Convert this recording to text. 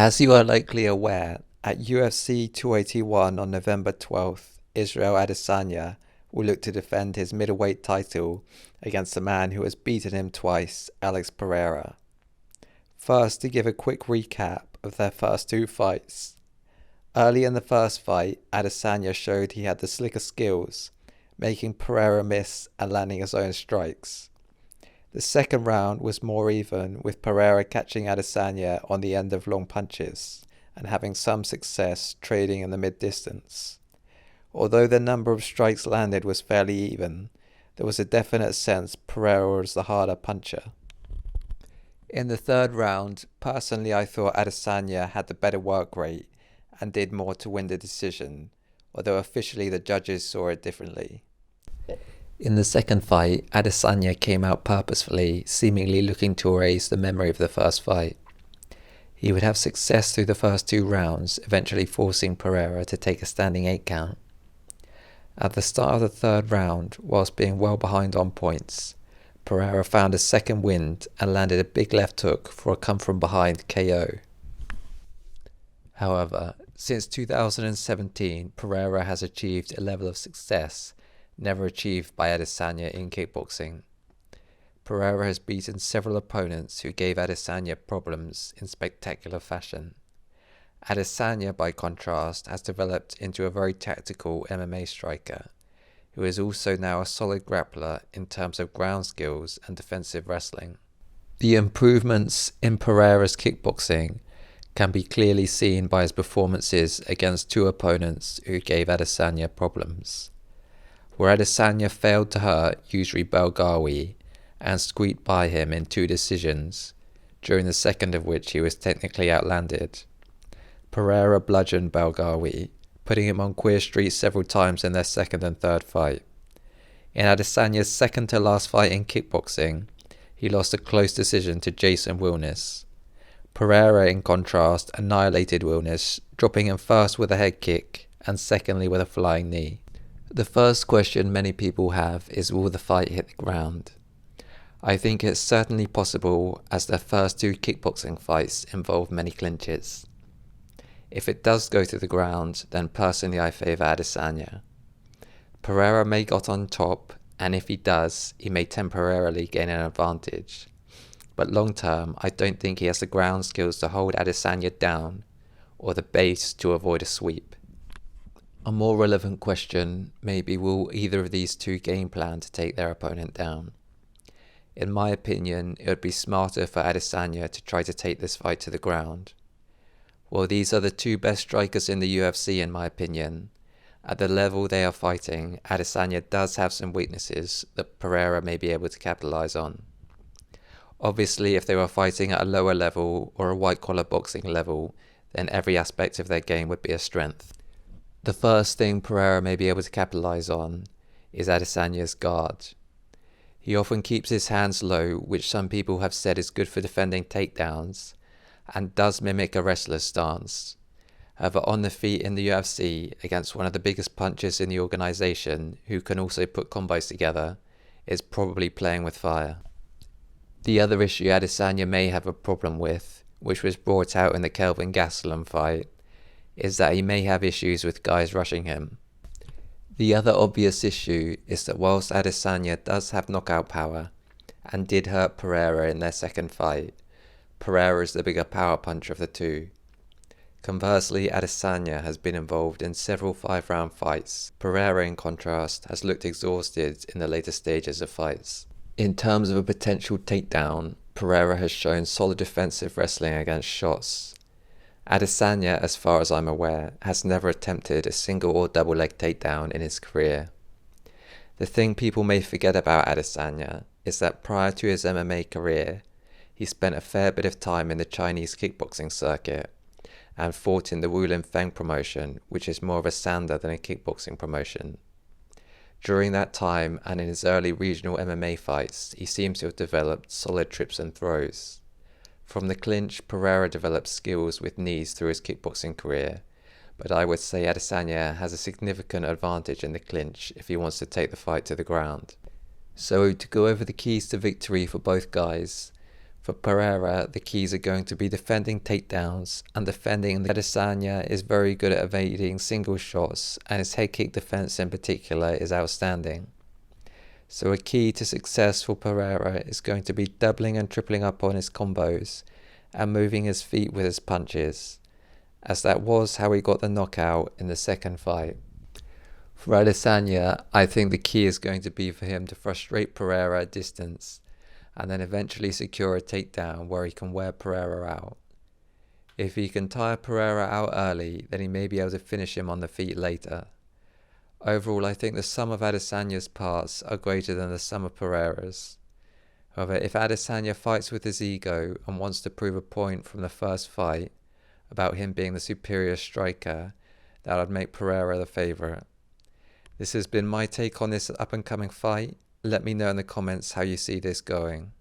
As you are likely aware, at UFC 281 on November 12th, Israel Adesanya will look to defend his middleweight title against a man who has beaten him twice, Alex Perreira. First, to give a quick recap of their first two fights. Early in the first fight, Adesanya showed he had the slicker skills, making Perreira miss and landing his own strikes. The second round was more even, with Perreira catching Adesanya on the end of long punches and having some success trading in the mid-distance. Although the number of strikes landed was fairly even, there was a definite sense Perreira was the harder puncher. In the third round, personally I thought Adesanya had the better work rate and did more to win the decision, although officially the judges saw it differently. In the second fight, Adesanya came out purposefully, seemingly looking to erase the memory of the first fight. He would have success through the first two rounds, eventually forcing Perreira to take a standing 8 count. At the start of the third round, whilst being well behind on points, Perreira found a second wind and landed a big left hook for a come-from-behind KO. However, since 2017, Perreira has achieved a level of success never achieved by Adesanya in kickboxing. Perreira has beaten several opponents who gave Adesanya problems in spectacular fashion. Adesanya, by contrast, has developed into a very tactical MMA striker, who is also now a solid grappler in terms of ground skills and defensive wrestling. The improvements in Perreira's kickboxing can be clearly seen by his performances against two opponents who gave Adesanya problems. Where Adesanya failed to hurt Yusri Belgawi and squeaked by him in 2 decisions, during the second of which he was technically outlanded, Perreira bludgeoned Belgawi, putting him on queer street several times in their second and third fight. In Adesanya's second to last fight in kickboxing, he lost a close decision to Jason Wilness. Perreira, in contrast, annihilated Wilness, dropping him first with a head kick and secondly with a flying knee. The first question many people have is, will the fight hit the ground? I think it's certainly possible, as their first 2 kickboxing fights involved many clinches. If it does go to the ground, then personally I favour Adesanya. Perreira may get on top, and if he does, he may temporarily gain an advantage. But long term, I don't think he has the ground skills to hold Adesanya down, or the base to avoid a sweep. A more relevant question may be, will either of these two game plan to take their opponent down? In my opinion, it would be smarter for Adesanya to try to take this fight to the ground. While these are the 2 best strikers in the UFC in my opinion, at the level they are fighting, Adesanya does have some weaknesses that Perreira may be able to capitalise on. Obviously, if they were fighting at a lower level or a white-collar boxing level, then every aspect of their game would be a strength. The first thing Perreira may be able to capitalise on is Adesanya's guard. He often keeps his hands low, which some people have said is good for defending takedowns, and does mimic a wrestler's stance. However, on the feet in the UFC, against one of the biggest punchers in the organisation, who can also put combos together, is probably playing with fire. The other issue Adesanya may have a problem with, which was brought out in the Kelvin Gastelum fight, is that he may have issues with guys rushing him. The other obvious issue is that whilst Adesanya does have knockout power, and did hurt Perreira in their second fight, Perreira is the bigger power puncher of the two. Conversely, Adesanya has been involved in several 5-round fights. Perreira, in contrast, has looked exhausted in the later stages of fights. In terms of a potential takedown, Perreira has shown solid defensive wrestling against shots. Adesanya, as far as I'm aware, has never attempted a single or double leg takedown in his career. The thing people may forget about Adesanya is that prior to his MMA career, he spent a fair bit of time in the Chinese kickboxing circuit and fought in the Wulin Feng promotion, which is more of a sander than a kickboxing promotion. During that time and in his early regional MMA fights, he seems to have developed solid trips and throws. From the clinch, Perreira developed skills with knees through his kickboxing career, but I would say Adesanya has a significant advantage in the clinch if he wants to take the fight to the ground. So to go over the keys to victory for both guys, For Perreira, the keys are going to be defending takedowns and defending. Adesanya is very good at evading single shots, and his head kick defense in particular is outstanding. So a key to success for Perreira is going to be doubling and tripling up on his combos and moving his feet with his punches, as that was how he got the knockout in the second fight. For Adesanya, I think the key is going to be for him to frustrate Perreira at distance and then eventually secure a takedown where he can wear Perreira out. If he can tire Perreira out early, then he may be able to finish him on the feet later. Overall, I think the sum of Adesanya's parts are greater than the sum of Perreira's. However, if Adesanya fights with his ego and wants to prove a point from the first fight about him being the superior striker, that would make Perreira the favourite. This has been my take on this up and coming fight. Let me know in the comments how you see this going.